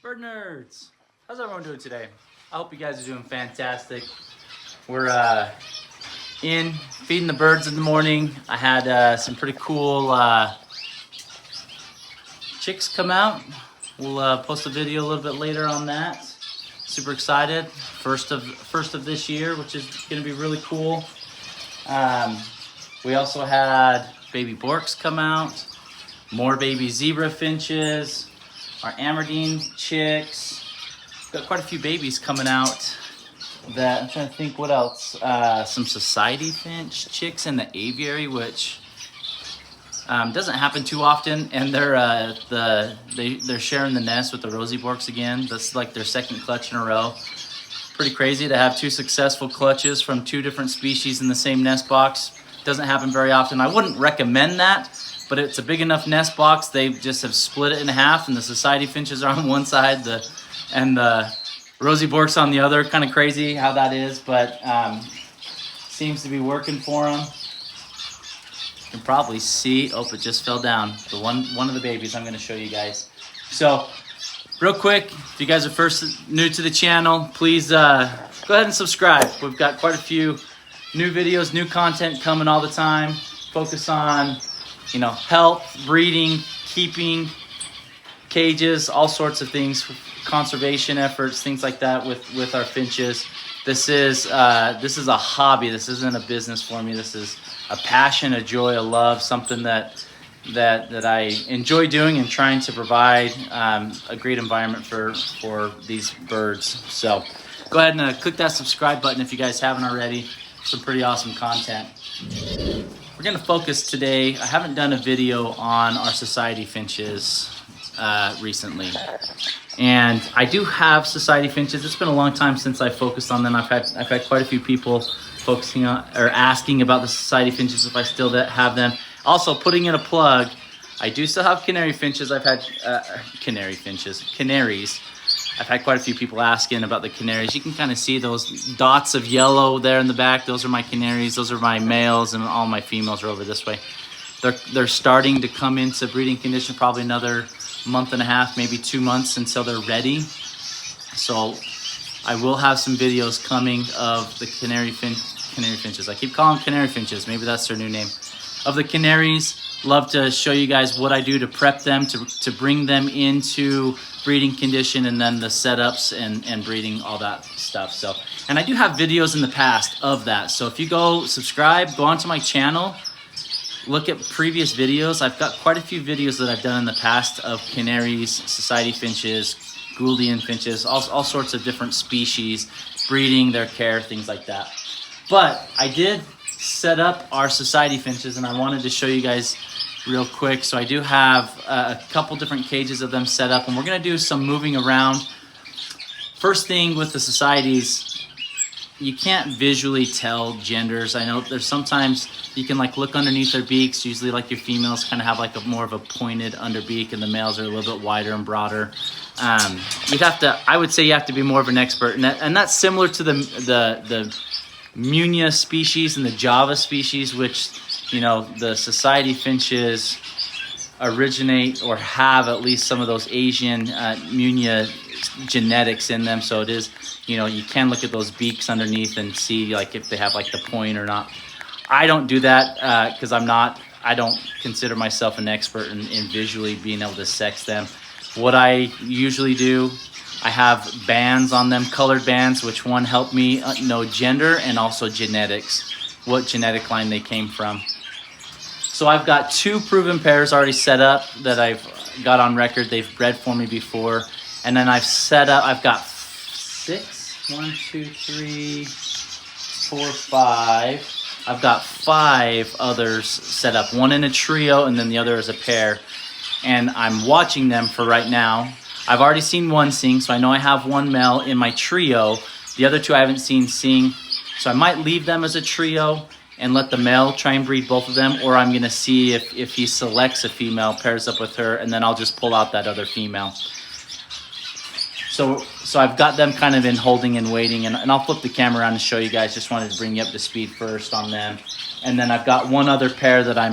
Bird nerds, how's everyone doing today? I hope you guys are doing fantastic. We're in feeding the birds in the morning. I had some pretty cool chicks come out. We'll post a video a little bit later on that. Super excited. First of this year, which is going to be really cool. We also had baby Borks come out, more baby zebra finches, our Amerdine chicks. Got quite a few babies coming out. That I'm trying to think what else. Some society finch chicks in the aviary, which doesn't happen too often, and they're sharing the nest with the rosy Borks again. That's like their second clutch in a row. Pretty crazy to have two successful clutches from two different species in the same nest box. Doesn't happen very often. I wouldn't recommend that, but it's a big enough nest box. They just have split it in half, and the society finches are on one side, and the rosy Borks on the other. Kind of crazy how that is, but seems to be working for them. You can probably see, oh, it just fell down. The one of the babies I'm going to show you guys. So, real quick, if you guys are new to the channel, please go ahead and subscribe. We've got quite a few new videos, new content coming all the time. Focus on, health, breeding, keeping, cages, all sorts of things, conservation efforts, things like that with our finches. This is a hobby. This isn't a business for me. This is a passion, a joy, a love, something that I enjoy doing and trying to provide a great environment for these birds. So go ahead and click that subscribe button if you guys haven't already. Some pretty awesome content. We're going to focus today. I haven't done a video on our society finches recently. And I do have society finches. It's been a long time since I focused on them. I've had quite a few people focusing on or asking about the society finches if I still have them. Also, putting in a plug, I do still have canary finches. I've had canaries. I've had quite a few people asking about the canaries. You can kind of see those dots of yellow there in the back. Those are my canaries. Those are my males, and all my females are over this way. They're starting to come into breeding condition, probably another month and a half, maybe 2 months until they're ready. So I will have some videos coming of the canary finches. I keep calling them canary finches. Maybe that's their new name. Of the canaries. Love to show you guys what I do to prep them, to bring them into breeding condition, and then the setups and breeding, all that stuff. So, and I do have videos in the past of that. So if you go subscribe, go onto my channel, look at previous videos. I've got quite a few videos that I've done in the past of canaries, society finches, Gouldian finches, all sorts of different species, breeding, their care, things like that. But I did set up our society finches, and I wanted to show you guys real quick. So I do have a couple different cages of them set up, and we're going to do some moving around. First thing with the societies, you can't visually tell genders. I know there's sometimes you can look underneath their beaks. Usually your females kind of have more of a pointed underbeak, and the males are a little bit wider and broader. I would say you have to be more of an expert, and that's similar to the Munia species and the Java species, which the society finches originate or have at least some of those Asian Munia genetics in them. So it is, you can look at those beaks underneath and see if they have the point or not. I don't do that because I don't consider myself an expert in visually being able to sex them. What I usually do, I have bands on them, colored bands, which one help me know gender and also genetics, what genetic line they came from. So I've got 2 proven pairs already set up that I've got on record. They've bred for me before. And then I've got 6, 1, 2, 3, 4, 5. I've got 5 others set up, one in a trio and then the other as a pair. And I'm watching them for right now. I've already seen one sing, so I know I have one male in my trio. The other 2 I haven't seen sing, so I might leave them as a trio and let the male try and breed both of them, or I'm going to see if he selects a female, pairs up with her, and then I'll just pull out that other female. So I've got them kind of in holding and waiting, and I'll flip the camera around and show you guys. Just wanted to bring you up to speed first on them. And then I've got one other pair that I'm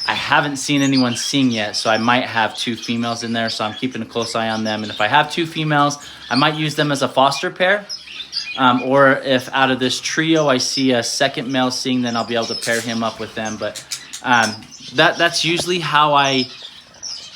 I haven't seen anyone sing yet, so I might have 2 females in there, so I'm keeping a close eye on them. And if I have 2 females, I might use them as a foster pair. Or if out of this trio I see a second male sing, then I'll be able to pair him up with them. But that's usually how I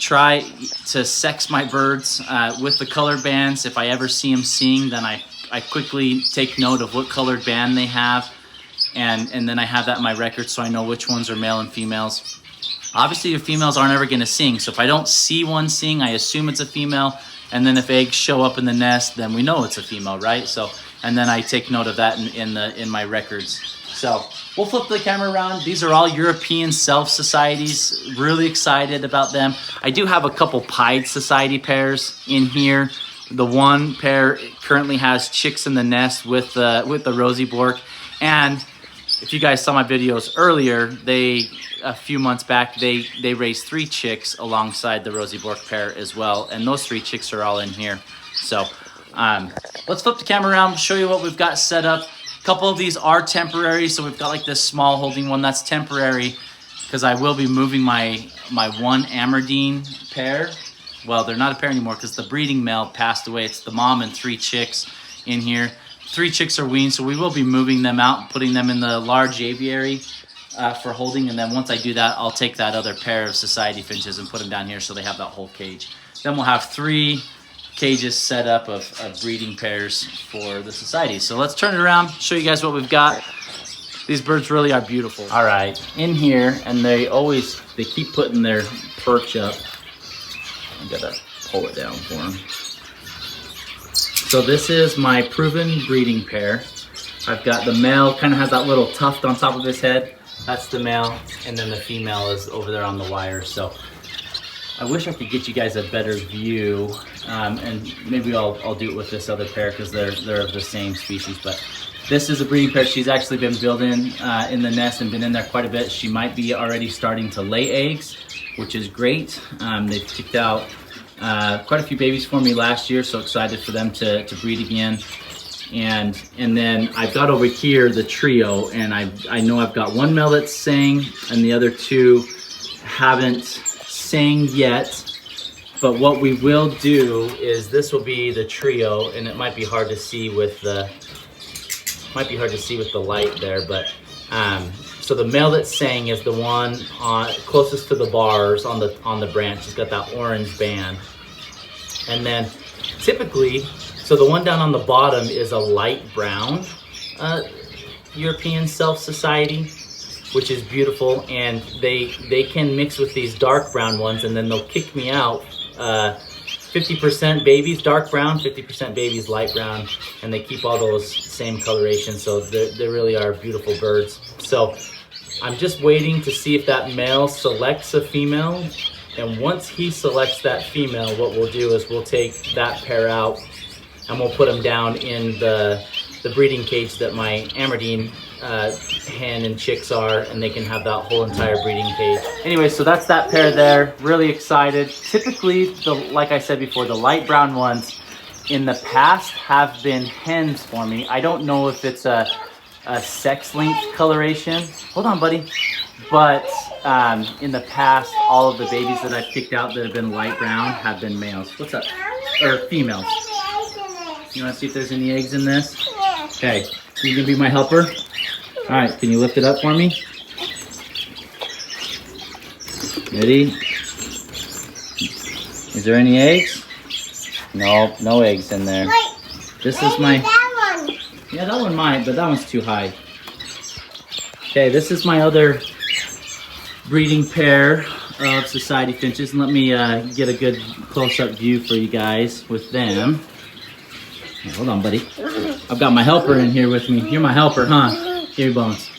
try to sex my birds with the colored bands. If I ever see them sing, then I quickly take note of what colored band they have, and then I have that in my record so I know which ones are male and females. Obviously, the females aren't ever going to sing, so if I don't see one sing, I assume it's a female, and then if eggs show up in the nest, then we know it's a female, right? So, and then I take note of that in my records. So we'll flip the camera around. These are all European Self Societies. Really excited about them. I do have a couple Pied Society pairs in here. The one pair currently has chicks in the nest with the Rosy Bork. And if you guys saw my videos earlier, a few months back, they raised 3 chicks alongside the Rosy Bork pair as well. And those 3 chicks are all in here. So let's flip the camera around, show you what we've got set up. A couple of these are temporary, so we've got like this small holding one that's temporary because I will be moving my one Amerdine pair. Well, they're not a pair anymore because the breeding male passed away. It's the mom and 3 chicks in here. 3 chicks are weaned, so we will be moving them out and putting them in the large aviary for holding. And then once I do that, I'll take that other pair of society finches and put them down here so they have that whole cage. Then we'll have 3 cages set up of breeding pairs for the society. So let's turn it around, show you guys what we've got. These birds really are beautiful. All right, in here, and they keep putting their perch up. I gotta pull it down for them. So this is my proven breeding pair. I've got the male, kind of has that little tuft on top of his head. That's the male, and then the female is over there on the wire. So I wish I could get you guys a better view, and maybe I'll do it with this other pair because they're of the same species. But this is a breeding pair. She's actually been building in the nest and been in there quite a bit. She might be already starting to lay eggs, which is great. They've kicked out quite a few babies for me last year, so excited for them to breed again. And then I've got over here the trio, and I know I've got one male that's sang, and the other 2 haven't sang yet. But what we will do is this will be the trio, and it might be hard to see with the light there, but so the male that sang is the one closest to the bars on the branch. He's got that orange band. And then typically, so the one down on the bottom is a light brown European Self Society, which is beautiful, and they can mix with these dark brown ones, and then they'll kick me out. 50% babies dark brown, 50% babies light brown, and they keep all those same coloration, so they really are beautiful birds. So I'm just waiting to see if that male selects a female, and once he selects that female, what we'll do is we'll take that pair out and we'll put them down in the breeding cage that my Amerdine hen and chicks are, and they can have that whole entire breeding cage. Anyway, so that's that pair there. Really excited. Typically, like I said before, the light brown ones in the past have been hens for me. I don't know if it's a sex linked coloration. Hold on, buddy. But in the past, all of the babies that I've picked out that have been light brown have been males. What's up? Or females. You want to see if there's any eggs in this? Okay. You gonna be my helper? All right, can you lift it up for me? Ready? Is there any eggs? No, no eggs in there. This is my... That one. Yeah, that one might, but that one's too high. Okay, this is my other breeding pair of society finches. And let me get a good close-up view for you guys with them. Hey, hold on, buddy. I've got my helper in here with me. You're my helper, huh? Give me Bones.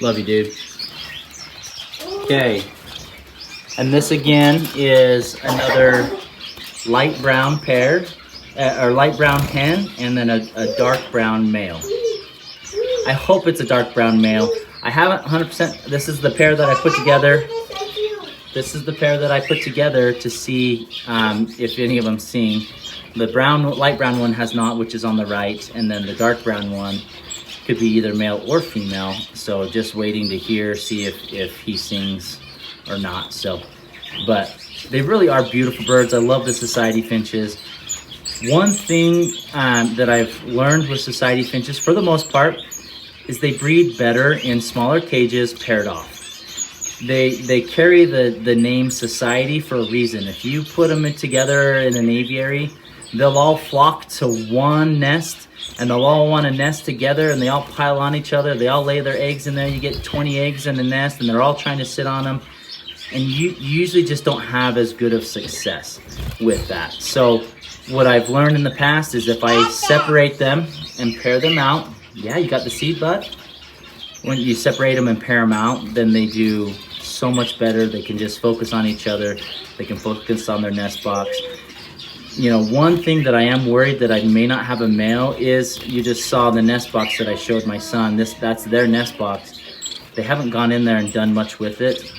Love you, dude. Okay. And this again is another light brown pair, or light brown hen, and then a dark brown male. I hope it's a dark brown male. I haven't 100%. This is the pair that I put together. This is the pair that I put together to see if any of them sing. The light brown one has not, which is on the right, and then the dark brown one could be either male or female. So just waiting to see if he sings or not. So, but they really are beautiful birds. I love the society finches. One thing that I've learned with society finches, for the most part, is they breed better in smaller cages paired off. They carry the name society for a reason. If you put them together in an aviary, they'll all flock to one nest, and they'll all want to nest together, and they all pile on each other. They all lay their eggs in there. You get 20 eggs in the nest, and they're all trying to sit on them. And you usually just don't have as good of success with that. So what I've learned in the past is if I separate them and pair them out, yeah, you got the seed bud? When you separate them and pair them out, then they do so much better. They can just focus on each other. They can focus on their nest box. You know, one thing that I am worried that I may not have a male is, you just saw the nest box that I showed my son. That's their nest box. They haven't gone in there and done much with it.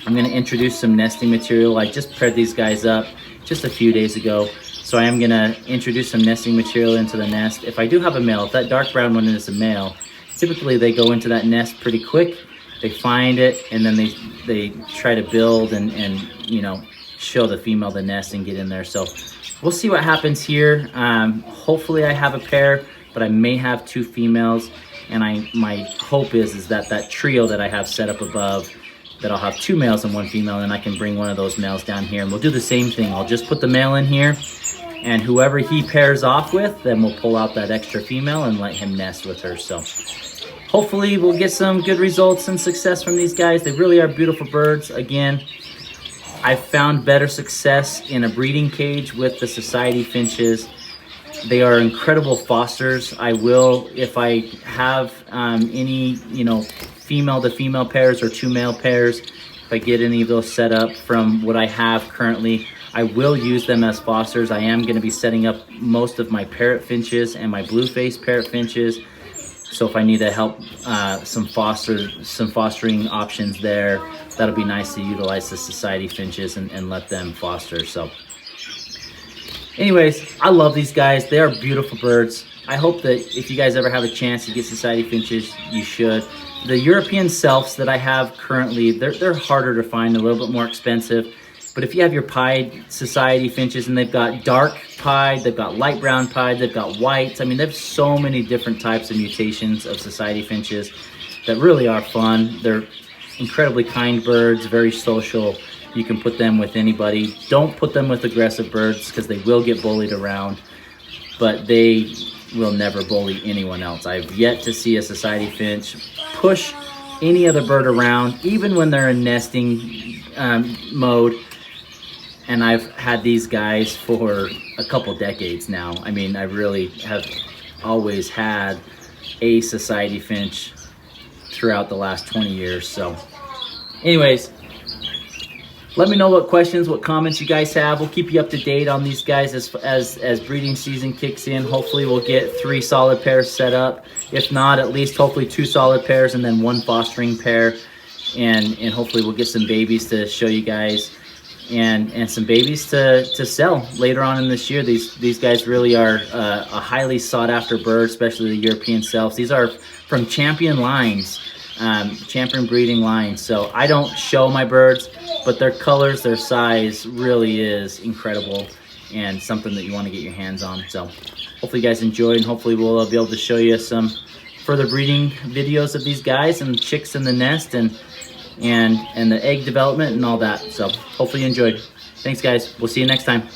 I'm going to introduce some nesting material. I just paired these guys up just a few days ago. So I am going to introduce some nesting material into the nest. If I do have a male, if that dark brown one is a male, typically they go into that nest pretty quick. They find it, and then they try to build and you know, show the female the nest and get in there. So we'll see what happens here. Hopefully I have a pair, but I may have 2 females. And my hope is that that trio that I have set up above, that I'll have 2 males and 1 female, and I can bring one of those males down here, and we'll do the same thing. I'll just put the male in here, and whoever he pairs off with, then we'll pull out that extra female and let him nest with her. So hopefully we'll get some good results and success from these guys. They really are beautiful birds. Again, I've found better success in a breeding cage with the society finches. They are incredible fosters. I will, if I have any, you know, female to female pairs or 2 male pairs, if I get any of those set up from what I have currently, I will use them as fosters. I am going to be setting up most of my parrot finches and my blue-faced parrot finches. So if I need to help some fostering options there, that'll be nice to utilize the society finches and let them foster. So anyways, I love these guys. They are beautiful birds. I hope that if you guys ever have a chance to get society finches, you should. The European selfs that I have currently, they're harder to find, a little bit more expensive. But if you have your pied society finches, and they've got dark pied, they've got light brown pied, they've got whites. I mean, they have so many different types of mutations of society finches that really are fun. They're incredibly kind birds, very social. You can put them with anybody. Don't put them with aggressive birds because they will get bullied around, but they will never bully anyone else. I've yet to see a society finch push any other bird around, even when they're in nesting mode. And I've had these guys for a couple decades now. I mean, I really have always had a society finch throughout the last 20 years. So anyways, let me know what questions, what comments you guys have. We'll keep you up to date on these guys as breeding season kicks in. Hopefully we'll get 3 solid pairs set up. If not, at least hopefully 2 solid pairs and then 1 fostering pair. And hopefully we'll get some babies to show you guys, and some babies to sell later on in this year. These guys really are a highly sought after bird, especially the European selfs. These are from champion lines, champion breeding lines. So I don't show my birds, but their colors, their size really is incredible and something that you want to get your hands on. So hopefully you guys enjoyed, and hopefully we'll be able to show you some further breeding videos of these guys and chicks in the nest and the egg development and all that. So hopefully you enjoyed. Thanks guys. We'll see you next time.